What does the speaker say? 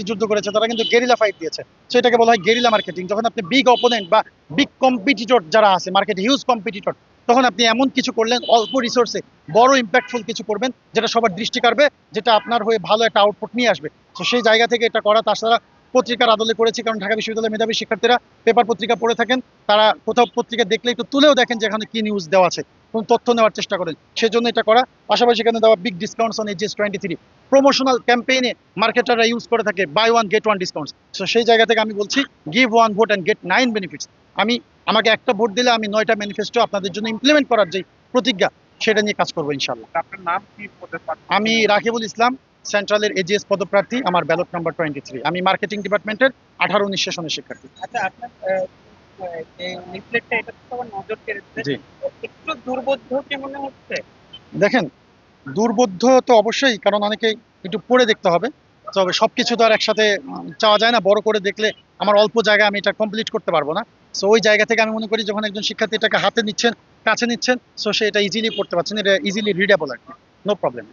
যুদ্ধ করেছে, তারা কিন্তু গেরিলা ফাইট দিয়েছে। সো এটাকে বলা হয় গেরিলা মার্কেটিং। যখন আপনি বিগ অপোনেন্ট বা বিগ কম্পিটিটর যারা আছে মার্কেটে, হিউজ কম্পিটিটর, তখন আপনি এমন কিছু করলেন অল্প রিসোর্সে বড় ইম্প্যাক্টফুল কিছু করবেন, যেটা সবার দৃষ্টি কাড়বে, যেটা আপনার হয়ে ভালো একটা আউটপুট নিয়ে আসবে। তো সেই জায়গা থেকে এটা করা। তাছাড়া পত্রিকার আদলে করেছি, কারণ ঢাকা বিশ্ববিদ্যালয়ের মেধাবী শিক্ষার্থীরা পেপার পত্রিকা পড়ে থাকেন। তারা কোথাও পত্রিকা দেখলে একটু তুলেও দেখেন যে এখানে কি নিউজ দেওয়া আছে, কোন তথ্য নেওয়ার চেষ্টা করেন, সেজন্য এটা করা। পাশাপাশি এখানে দেওয়া big discounts on AGS23 promotional ক্যাম্পেইনে মার্কেটাররা ইউজ করে থাকে buy one get one discounts. তো সেই জায়গা থেকে আমি বলছি give one vote and get 9 benefits. আমাকে একটা ভোট দিলে আমি 9টা ম্যানিফেস্টো আপনাদের জন্য ইমপ্লিমেন্ট করার যে প্রতিজ্ঞা, সেটা নিয়ে কাজ করবো ইনশাল্লাহ। আপনার নাম কি? আমি রাকিবুল ইসলাম, সেন্ট্রালের AGS পদপ্রার্থী। আমার ব্যালট নাম্বার 23। আমি মার্কেটিং ডিপার্টমেন্টের 18-19 সেশনের শিক্ষার্থী। আচ্ছা, আপনার যে লিফলেটটা, এটা তো আমার নজর কেড়েছে। জি, একটু দুর্বোধ্য কি মনে হচ্ছে? দেখেন, দুর্বোধ্য তো অবশ্যই, কারণ অনেকে একটু পড়ে দেখতে হবে। তবে সবকিছু তো আর একসাথে চাওয়া যায় না। বড় করে দেখলে আমার অল্প জায়গায় আমি এটা কমপ্লিট করতে পারবো না। সো ওই জায়গা থেকে আমি মনে করি যখন একজন শিক্ষার্থী এটাকে হাতে নিচ্ছেন, কাছে নিচ্ছেন, সো সে এটা ইজিলি পড়তে পারছেন, এটা ইজিলি রিডেবল আর কি, নো প্রবলেম।